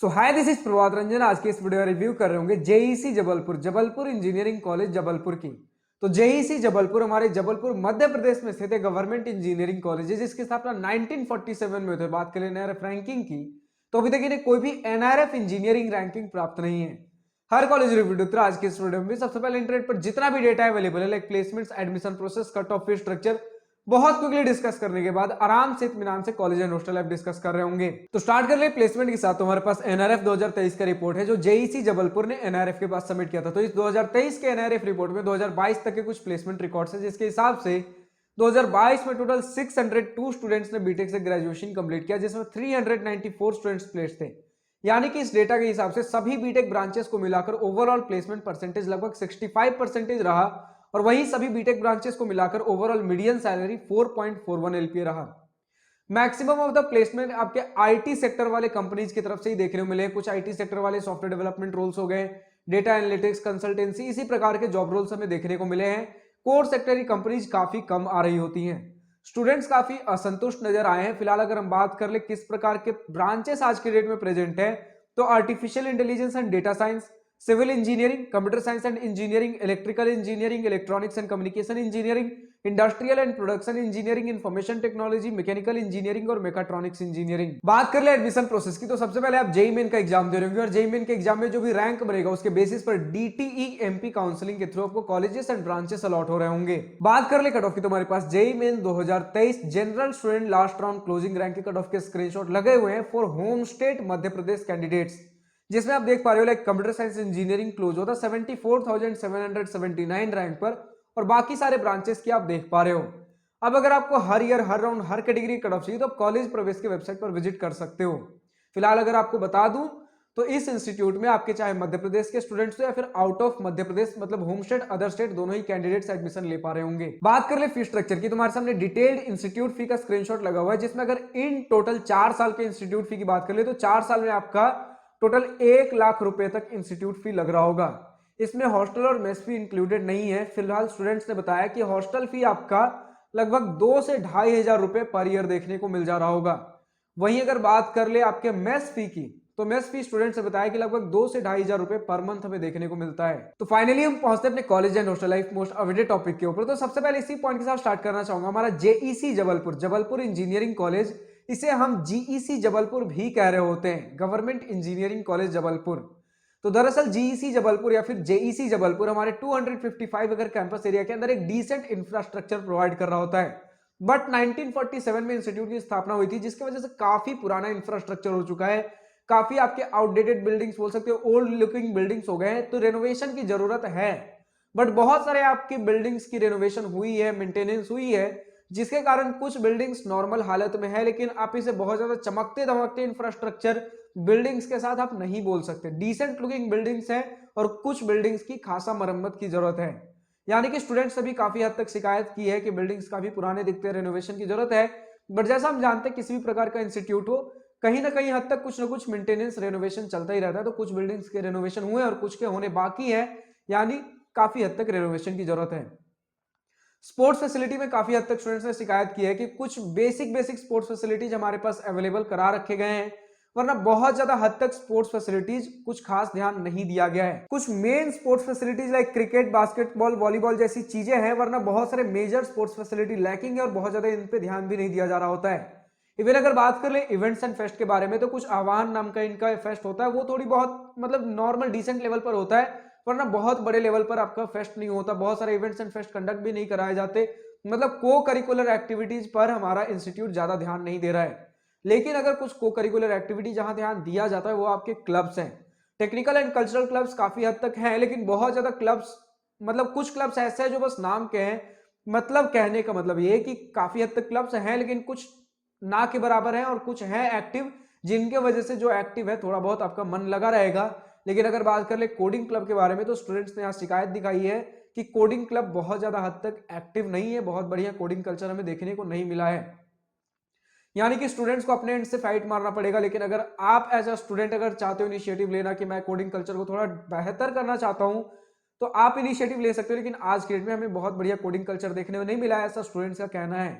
So hi, this is Prabhat Ranjan. आज के इस वीडियो रिव्यू कर रहे होंगे JEC Jabalpur Jabalpur engineering college Jabalpur की। तो जेईसी जबलपुर हमारे जबलपुर मध्य प्रदेश में स्थित है गवर्नमेंट इंजीनियरिंग कॉलेज है, जिसकी स्थापना 1947 में हुई थी। बात करें एनआरएफ रैंकिंग की, तो अभी तक इन्हें कोई भी एनआरएफ इंजीनियरिंग रैंकिंग प्राप्त नहीं है। हर कॉलेज रिव्यू आज के इस वीडियो में सबसे पहले इंटरनेट पर जितना भी डेटा अवेलेबल है, like placements, admission process, cut off fee structure, बहुत क्विकली डिस्कस करने के बाद आराम से इत्मीनान से college and hostel life discuss कर रहे होंगे। तो स्टार्ट कर ले प्लेसमेंट के साथ। तो हमारे पास एनआरएफ 2023 का रिपोर्ट है जो जेईसी जबलपुर ने एनआरएफ के पास सबमिट किया था। तो इस 2023 के एनआरएफ रिपोर्ट में 2022 तक के कुछ प्लेसमेंट रिकॉर्ड्स है, जिसके हिसाब से 2022 में टोटल 602 स्टूडेंट्स ने बीटेक से ग्रेजुएशन कंप्लीट किया, जिसमें 394 स्टूडेंट्स प्लेस्ड थे। यानी कि इस डेटा के हिसाब से सभी बीटेक ब्रांचेस को मिलाकर ओवरऑल प्लेसमेंट परसेंटेज लगभग 65% रहा, और वहीं सभी बीटेक ब्रांचेस को मिलाकर ओवरऑल मीडियन सैलरी 4.41 एलपीए रहा। मैक्सिमम ऑफ द प्लेसमेंट आपके आईटी सेक्टर वाले कंपनीज की तरफ से ही देखने को मिले। कुछ आईटी सेक्टर वाले सॉफ्टवेयर डेवलपमेंट रोल्स हो गए, डेटा एनालिटिक्स, कंसल्टेंसी, इसी प्रकार के जॉब रोल्स हमें देखने को मिले हैं। कोर सेक्टर की कंपनीज काफी कम आ रही होती हैं। स्टूडेंट्स काफी असंतुष्ट नजर आए हैं। फिलहाल अगर हम बात कर ले किस प्रकार के ब्रांचेस आज के डेट में प्रेजेंट है, तो artificial intelligence and data science, civil engineering, computer science and engineering, electrical engineering, electronics and communication engineering, industrial and production engineering, information technology, mechanical engineering और मेकाट्रॉनिक्स इंजीनियरिंग। बात कर ले एडमिशन प्रोसेस की, तो सबसे पहले आप जेईई मेन का एग्जाम दे रहे होंगे, और जेईई मेन के एग्जाम में जो भी रैंक बनेगा उसके बेसिस पर डीटीई एमपी काउंसलिंग के थ्रू आपको कॉलेजेस एंड ब्रांचेस अलॉट हो रहे होंगे। बात कर ले कट ऑफ की, तो हमारे पास JEE main 2023 general student last round closing rank के कट ऑफ के स्क्रीनशॉट लगे हुए हैं for home state Madhya Pradesh candidates, जिसमें आप देख पा रहे हो like computer science engineering close होता 74,779 रैंक पर, और बाकी सारे ब्रांचेस की आप देख पा रहे हो। अब अगर आपको हर ईयर, हर राउंड, हर कैटेगरी कट ऑफ चाहिए, तो आप कॉलेज प्रवेश के वेबसाइट पर विजिट कर सकते हो। फिलहाल अगर आपको बता दूं, तो इस इंस्टीट्यूट में आपके चाहे मध्य प्रदेश के स्टूडेंट्स हो या फिर आउट ऑफ मध्य प्रदेश, मतलब होम स्टेट, अदर स्टेट, दोनों ही कैंडिडेट्स एडमिशन ले पा रहे होंगे। बात कर ले फी स्ट्रक्चर की, तुम्हारे सामने डिटेल्ड इंस्टीट्यूट फी का स्क्रीनशॉट लगा हुआ है, जिसमें अगर इन टोटल 4 साल के इंस्टीट्यूट फी की बात कर ले, तो 4 साल में आपका टोटल 1 लाख रुपए तक इंस्टीट्यूट फी लग रहा होगा। इसमें हॉस्टल और मेस फी इंक्लूडेड नहीं है। फिलहाल स्टूडेंट्स ने बताया कि हॉस्टल फी आपका लगभग 2 से 2,500 रुपए पर ईयर देखने को मिल जा रहा होगा। वहीं अगर बात कर ले आपके मेस फी की, तो मेस फी स्टूडेंट्स ने बताया कि लगभग 2 से 2,500 रुपए पर मंथ हमें देखने को मिलता है। तो फाइनली हम पहुंचते हैं अपने college and hostel life most awaited topic के ऊपर। तो सबसे पहले इसी पॉइंट के साथ स्टार्ट करना चाहूंगा। हमारा JEC Jabalpur Jabalpur engineering college, इसे हम जीईसी जबलपुर भी कह रहे होते हैं, गवर्नमेंट इंजीनियरिंग कॉलेज जबलपुर। तो दरअसल जीईसी जबलपुर या फिर जेईसी जबलपुर हमारे 255 अगर कैंपस एरिया के अंदर एक डिसेंट इंफ्रास्ट्रक्चर प्रोवाइड कर रहा होता है। बट 1947 में इंस्टीट्यूट की स्थापना हुई थी, जिसकी वजह से काफी पुराना इंफ्रास्ट्रक्चर हो चुका है। काफी आपके आउटडेटेड बिल्डिंग्स बोल सकते हो, ओल्ड लुकिंग बिल्डिंग्स हो गए हैं। तो रेनोवेशन की जरूरत है, बट बहुत सारे आपकी बिल्डिंग्स की रेनोवेशन हुई है, मेंटेनेंस हुई है, जिसके कारण कुछ बिल्डिंग्स नॉर्मल हालत में है, लेकिन आप इसे बहुत ज्यादा चमकते धमकते इंफ्रास्ट्रक्चर बिल्डिंग्स के साथ आप नहीं बोल सकते। डिसेंट लुकिंग बिल्डिंग्स हैं, और कुछ बिल्डिंग्स की खासा मरम्मत की जरूरत है। यानी कि स्टूडेंट्स ने भी काफी हद तक शिकायत की है कि बिल्डिंग्स काफी पुराने दिखते हैं, रेनोवेशन की जरूरत है। बट जैसा हम जानते हैं, किसी भी प्रकार का इंस्टीट्यूट हो, कहीं ना कहीं हद तक कुछ ना कुछ मेंटेनेंस, रेनोवेशन चलता ही रहता है। तो कुछ बिल्डिंग्स के रेनोवेशन हुए और कुछ के होने बाकी है, यानी काफी हद तक रेनोवेशन की जरूरत है। स्पोर्ट्स फैसिलिटी में काफी हद तक स्टूडेंट्स ने शिकायत की है कि कुछ बेसिक स्पोर्ट्स फैसिलिटीज हमारे पास अवेलेबल करा रखे गए हैं, वरना बहुत ज्यादा हद तक स्पोर्ट्स फैसिलिटीज कुछ खास ध्यान नहीं दिया गया है। कुछ main sports facilities like cricket, basketball, volleyball जैसी चीजें हैं, वरना बहुत सारे मेजर स्पोर्ट्स फैसिलिटी लैकिंग है, और बहुत ज्यादा इन पे ध्यान भी नहीं दिया जा रहा होता है। इवन अगर बात कर ले इवेंट्स एंड फेस्ट के बारे में, तो कुछ आह्वान नाम का इनका फेस्ट होता है, वो थोड़ी बहुत मतलब नॉर्मल डिसेंट लेवल पर होता है, वरना बहुत बड़े लेवल पर आपका फेस्ट नहीं होता। बहुत सारे इवेंट्स एंड फेस्ट कंडक्ट भी नहीं कराए जाते। मतलब को करिकुलर एक्टिविटीज पर हमारा इंस्टीट्यूट ज्यादा ध्यान नहीं दे रहा है। लेकिन अगर कुछ को करिकुलर एक्टिविटी जहां ध्यान दिया जाता है, वो आपके क्लब्स हैं। टेक्निकल एंड कल्चरल क्लब्स काफी हद तक हैं, लेकिन बहुत ज्यादा क्लब्स, मतलब कुछ क्लब्स ऐसे हैं जो बस नाम के हैं। मतलब कहने का मतलब ये है कि काफी हद तक क्लब्स हैं, लेकिन कुछ ना के बराबर हैं, और कुछ हैं एक्टिव, जिनके वजह से जो एक्टिव है थोड़ा बहुत आपका मन लगा रहेगा। लेकिन अगर बात कर ले कोडिंग क्लब के बारे में, तो स्टूडेंट्स ने यहाँ शिकायत दिखाई है कि कोडिंग क्लब बहुत ज्यादा हद तक एक्टिव नहीं है, बहुत बढ़िया कोडिंग कल्चर हमें देखने को नहीं मिला है। यानी कि स्टूडेंट्स को अपने एंड से फाइट मारना पड़ेगा। लेकिन अगर आप एज अ स्टूडेंट अगर चाहते हो इनिशिएटिव लेना कि मैं कोडिंग कल्चर को थोड़ा बेहतर करना चाहता हूं, तो आप इनिशिएटिव ले सकते हो। लेकिन आज के डेट में हमें बहुत बढ़िया कोडिंग कल्चर देखने को नहीं मिला है, ऐसा स्टूडेंट्स का कहना है।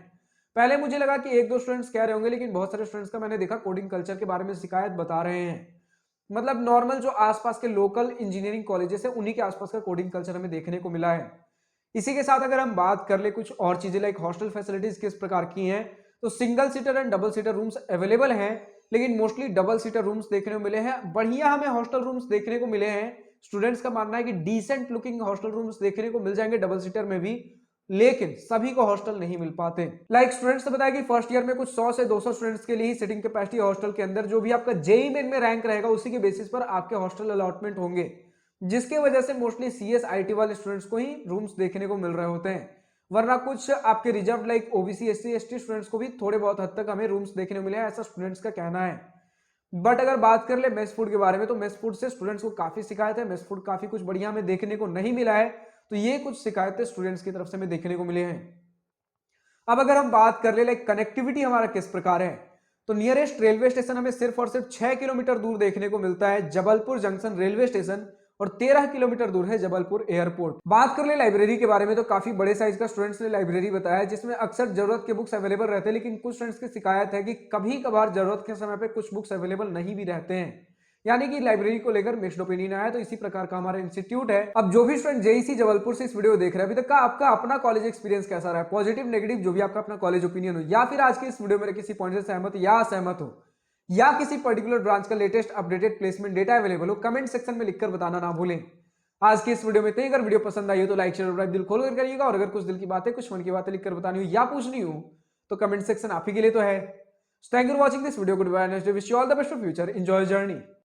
पहले मुझे लगा कि 1-2 स्टूडेंट्स कह रहे होंगे, लेकिन बहुत सारे स्टूडेंट्स का मैंने देखा कोडिंग कल्चर के बारे में शिकायत बता रहे हैं। मतलब नॉर्मल जो आसपास के लोकल इंजीनियरिंग कॉलेजेस है उन्हीं के आसपास का कोडिंग कल्चर हमें देखने को मिला है। इसी के साथ अगर हम बात कर ले कुछ और चीजें लाइक हॉस्टल फैसिलिटीज किस प्रकार की हैं, तो single seater and double seater rooms available हैं, लेकिन मोस्टली डबल सीटर रूम्स देखने को मिले हैं। बढ़िया हमें हॉस्टल रूम्स देखने को मिले हैं। स्टूडेंट्स का मानना है कि डिसेंट लुकिंग हॉस्टल रूम्स देखने को मिल जाएंगे डबल सीटर में भी, लेकिन सभी को हॉस्टल नहीं मिल पाते। लाइक स्टूडेंट्स ने बताया कि फर्स्ट ईयर में कुछ 100 से 200 स्टूडेंट्स के लिए ही सीटिंग कैपेसिटी हॉस्टल के अंदर, जो भी आपका जेईई मेन में रैंक रहेगा उसी के बेसिस पर आपके हॉस्टल अलॉटमेंट होंगे, जिसके वजह से मोस्टली सीएस आईटी वाले स्टूडेंट्स को ही रूम्स देखने को मिल रहे होते हैं। वरना कुछ आपके reserve like OBC SC ST students को भी थोड़े बहुत हद तक हमें रूम्स देखने को मिले हैं, ऐसा स्टूडेंट्स का कहना है। बट अगर बात कर ले मेस फूड के बारे में, तो मेस फूड से स्टूडेंट्स को काफी शिकायत है, मेस फूड काफी कुछ बढ़िया हमें देखने को नहीं मिला है। तो ये कुछ शिकायतें स्टूडेंट्स की तरफ से हमें देखने को मिले हैं। अब अगर हम बात कर ले लाइक कनेक्टिविटी हमारा किस प्रकार है, तो नियरेस्ट रेलवे स्टेशन हमें सिर्फ और सिर्फ 6 किलोमीटर दूर देखने को मिलता है, जबलपुर जंक्शन रेलवे स्टेशन, और 13 किलोमीटर दूर है जबलपुर एयरपोर्ट। बात कर ले लाइब्रेरी के बारे में, तो काफी बड़े साइज का स्टूडेंट्स ने लाइब्रेरी बताया है, जिसमें अक्सर जरूरत के बुक्स अवेलेबल रहते हैं, लेकिन कुछ स्टूडेंट्स की शिकायत है कि कभी कभार जरूरत के समय पे कुछ बुक्स अवेलेबल नहीं भी रहते हैं। यानी कि लाइब्रेरी को लेकर मिक्स्ड ओपिनियन आया। तो इसी प्रकार का हमारा इंस्टीट्यूट है। अब जो भी स्टूडेंट जेईसी जबलपुर से इस वीडियो देख रहे हैं, अभी तक का आपका अपना कॉलेज एक्सपीरियंस कैसा रहा है, पॉजिटिव नेगेटिव जो भी आपका अपना कॉलेज ओपिनियन हो, या फिर आज की इस वीडियो में किसी पॉइंट से सहमत या असहमत हो, या किसी पर्टिकुलर ब्रांच का latest updated placement data available हो, कमेंट सेक्शन में लिखकर बताना ना भूलें। आज की इस वीडियो में इतना ही। अगर वीडियो पसंद आई हो तो लाइक शेयर और दिल खोल कर करिएगा, और अगर कुछ दिल की बातें कुछ मन की बातें लिखकर बतानी हो या पूछनी हो तो कमेंट सेक्शन आप ही के लिए तो है। Thank you for watching this video. Good bye, next day, wish you all the best for future, enjoy journey.